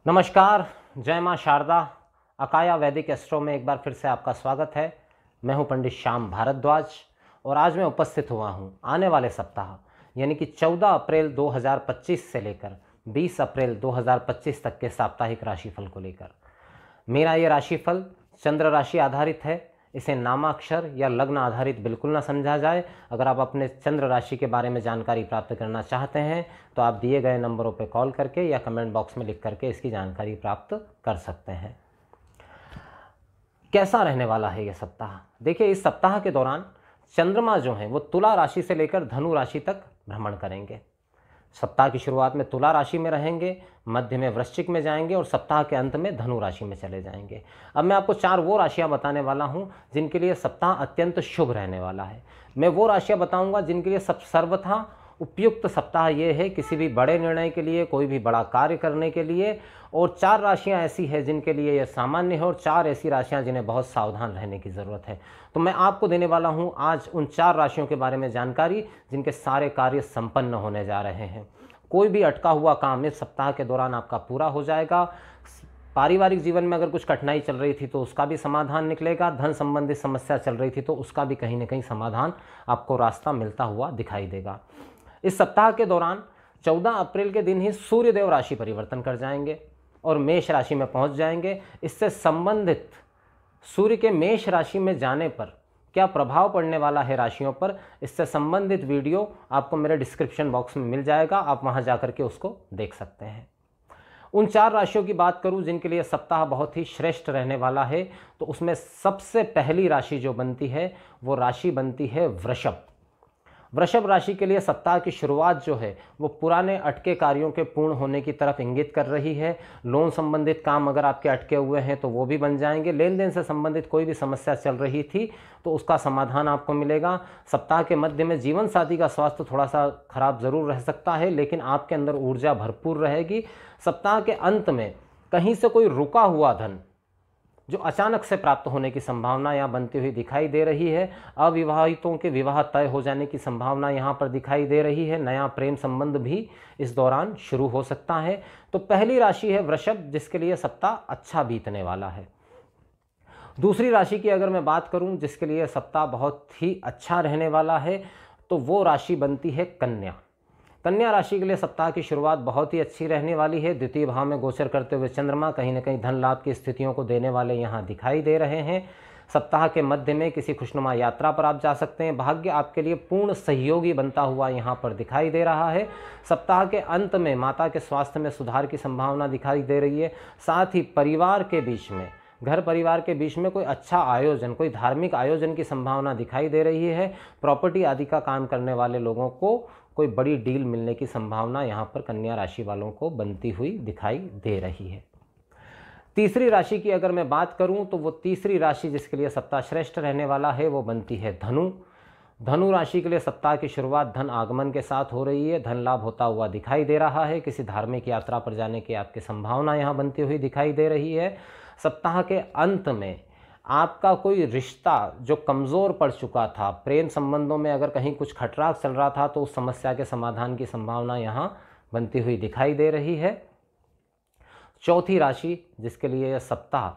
नमस्कार, जय माँ शारदा। अकाया वैदिक एस्ट्रो में एक बार फिर से आपका स्वागत है। मैं हूँ पंडित श्याम भारद्वाज और आज मैं उपस्थित हुआ हूँ आने वाले सप्ताह यानी कि 14 अप्रैल 2025 से लेकर 20 अप्रैल 2025 तक के साप्ताहिक राशिफल को लेकर। मेरा ये राशिफल चंद्र राशि आधारित है। इसे नामाक्षर या लग्न आधारित बिल्कुल ना समझा जाए। अगर आप अपने चंद्र राशि के बारे में जानकारी प्राप्त करना चाहते हैं तो आप दिए गए नंबरों पर कॉल करके या कमेंट बॉक्स में लिख करके इसकी जानकारी प्राप्त कर सकते हैं। कैसा रहने वाला है यह सप्ताह? देखिए, इस सप्ताह के दौरान चंद्रमा जो है वो तुला राशि से लेकर धनु राशि तक भ्रमण करेंगे। सप्ताह की शुरुआत में तुला राशि में रहेंगे, मध्य में वृश्चिक में जाएंगे और सप्ताह के अंत में धनु राशि में चले जाएंगे। अब मैं आपको 4 वो राशियां बताने वाला हूं जिनके लिए सप्ताह अत्यंत शुभ रहने वाला है। मैं वो राशियां बताऊंगा जिनके लिए सर्वथा उपयुक्त सप्ताह ये है किसी भी बड़े निर्णय के लिए, कोई भी बड़ा कार्य करने के लिए। और 4 राशियां ऐसी है जिनके लिए यह सामान्य है और 4 ऐसी राशियां जिन्हें बहुत सावधान रहने की ज़रूरत है। तो मैं आपको देने वाला हूं आज उन 4 राशियों के बारे में जानकारी जिनके सारे कार्य संपन्न होने जा रहे हैं। कोई भी अटका हुआ काम इस सप्ताह के दौरान आपका पूरा हो जाएगा। पारिवारिक जीवन में अगर कुछ कठिनाई चल रही थी तो उसका भी समाधान निकलेगा। धन संबंधित समस्या चल रही थी तो उसका भी कहीं ना कहीं समाधान आपको रास्ता मिलता हुआ दिखाई देगा। इस सप्ताह के दौरान 14 अप्रैल के दिन ही सूर्यदेव राशि परिवर्तन कर जाएंगे और मेष राशि में पहुंच जाएंगे। इससे संबंधित सूर्य के मेष राशि में जाने पर क्या प्रभाव पड़ने वाला है राशियों पर, इससे संबंधित वीडियो आपको मेरे डिस्क्रिप्शन बॉक्स में मिल जाएगा। आप वहां जाकर के उसको देख सकते हैं। उन 4 राशियों की बात करूं जिनके लिए सप्ताह बहुत ही श्रेष्ठ रहने वाला है तो उसमें सबसे पहली राशि जो बनती है वो राशि बनती है वृषभ। वृषभ राशि के लिए सप्ताह की शुरुआत जो है वो पुराने अटके कार्यों के पूर्ण होने की तरफ इंगित कर रही है। लोन संबंधित काम अगर आपके अटके हुए हैं तो वो भी बन जाएंगे। लेन देन से संबंधित कोई भी समस्या चल रही थी तो उसका समाधान आपको मिलेगा। सप्ताह के मध्य में जीवन साथी का स्वास्थ्य थोड़ा सा खराब जरूर रह सकता है लेकिन आपके अंदर ऊर्जा भरपूर रहेगी। सप्ताह के अंत में कहीं से कोई रुका हुआ धन जो अचानक से प्राप्त होने की संभावना यहाँ बनती हुई दिखाई दे रही है। अविवाहितों के विवाह तय हो जाने की संभावना यहाँ पर दिखाई दे रही है। नया प्रेम संबंध भी इस दौरान शुरू हो सकता है। तो पहली राशि है वृषभ जिसके लिए सप्ताह अच्छा बीतने वाला है। दूसरी राशि की अगर मैं बात करूं जिसके लिए सप्ताह बहुत ही अच्छा रहने वाला है तो वो राशि बनती है कन्या। कन्या राशि के लिए सप्ताह की शुरुआत बहुत ही अच्छी रहने वाली है। द्वितीय भाव में गोचर करते हुए चंद्रमा कहीं न कहीं धन लाभ की स्थितियों को देने वाले यहाँ दिखाई दे रहे हैं। सप्ताह के मध्य में किसी खुशनुमा यात्रा पर आप जा सकते हैं। भाग्य आपके लिए पूर्ण सहयोगी बनता हुआ यहाँ पर दिखाई दे रहा है। सप्ताह के अंत में माता के स्वास्थ्य में सुधार की संभावना दिखाई दे रही है। साथ ही परिवार के बीच में, घर परिवार के बीच में कोई अच्छा आयोजन, कोई धार्मिक आयोजन की संभावना दिखाई दे रही है। प्रॉपर्टी आदि का काम करने वाले लोगों को कोई बड़ी डील मिलने की संभावना यहाँ पर कन्या राशि वालों को बनती हुई दिखाई दे रही है। तीसरी राशि की अगर मैं बात करूं तो वो तीसरी राशि जिसके लिए सप्ताह श्रेष्ठ रहने वाला है वो बनती है धनु। धनु राशि के लिए सप्ताह की शुरुआत धन आगमन के साथ हो रही है। धन लाभ होता हुआ दिखाई दे रहा है। किसी धार्मिक यात्रा पर जाने की आपकी संभावना यहाँ बनती हुई दिखाई दे रही है। सप्ताह के अंत में आपका कोई रिश्ता जो कमज़ोर पड़ चुका था, प्रेम संबंधों में अगर कहीं कुछ खटराक चल रहा था तो उस समस्या के समाधान की संभावना यहाँ बनती हुई दिखाई दे रही है। चौथी राशि जिसके लिए यह सप्ताह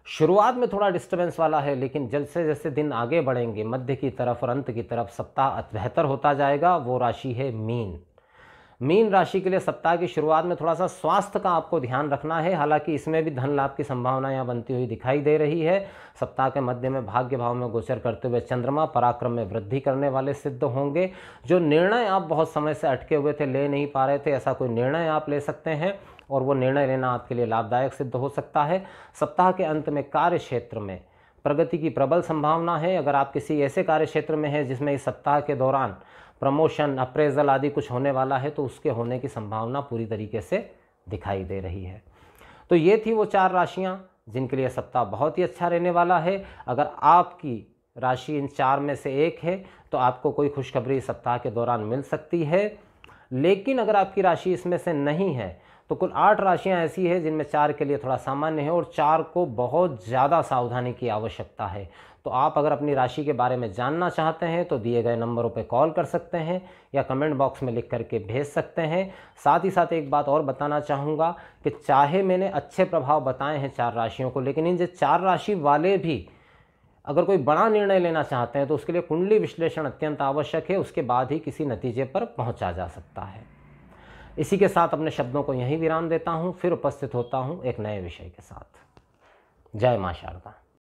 शुरुआत में थोड़ा डिस्टर्बेंस वाला है लेकिन जैसे जैसे दिन आगे बढ़ेंगे मध्य की तरफ और अंत की तरफ सप्ताह बेहतर होता जाएगा, वो राशि है मीन। मीन राशि के लिए सप्ताह की शुरुआत में थोड़ा सा स्वास्थ्य का आपको ध्यान रखना है। हालांकि इसमें भी धन लाभ की संभावना यहाँ बनती हुई दिखाई दे रही है। सप्ताह के मध्य में भाग्य भाव में गोचर करते हुए चंद्रमा पराक्रम में वृद्धि करने वाले सिद्ध होंगे। जो निर्णय आप बहुत समय से अटके हुए थे, ले नहीं पा रहे थे, ऐसा कोई निर्णय आप ले सकते हैं और वो निर्णय लेना आपके लिए लाभदायक सिद्ध हो सकता है। सप्ताह के अंत में कार्य क्षेत्र में प्रगति की प्रबल संभावना है। अगर आप किसी ऐसे कार्य क्षेत्र में हैं जिसमें इस सप्ताह के दौरान प्रमोशन, अप्रेजल आदि कुछ होने वाला है तो उसके होने की संभावना पूरी तरीके से दिखाई दे रही है। तो ये थी वो 4 राशियां जिनके लिए सप्ताह बहुत ही अच्छा रहने वाला है। अगर आपकी राशि इन 4 में से एक है तो आपको कोई खुशखबरी सप्ताह के दौरान मिल सकती है। लेकिन अगर आपकी राशि इसमें से नहीं है तो कुल 8 राशियां ऐसी है जिनमें 4 के लिए थोड़ा सामान्य है और 4 को बहुत ज़्यादा सावधानी की आवश्यकता है। तो आप अगर अपनी राशि के बारे में जानना चाहते हैं तो दिए गए नंबरों पर कॉल कर सकते हैं या कमेंट बॉक्स में लिख करके भेज सकते हैं। साथ ही साथ एक बात और बताना चाहूँगा कि चाहे मैंने अच्छे प्रभाव बताए हैं 4 राशियों को, लेकिन इन जो 4 राशि वाले भी अगर कोई बड़ा निर्णय लेना चाहते हैं तो उसके लिए कुंडली विश्लेषण अत्यंत आवश्यक है, उसके बाद ही किसी नतीजे पर पहुंचा जा सकता है। इसी के साथ अपने शब्दों को यहीं विराम देता हूं, फिर उपस्थित होता हूं एक नए विषय के साथ। जय मां शारदा।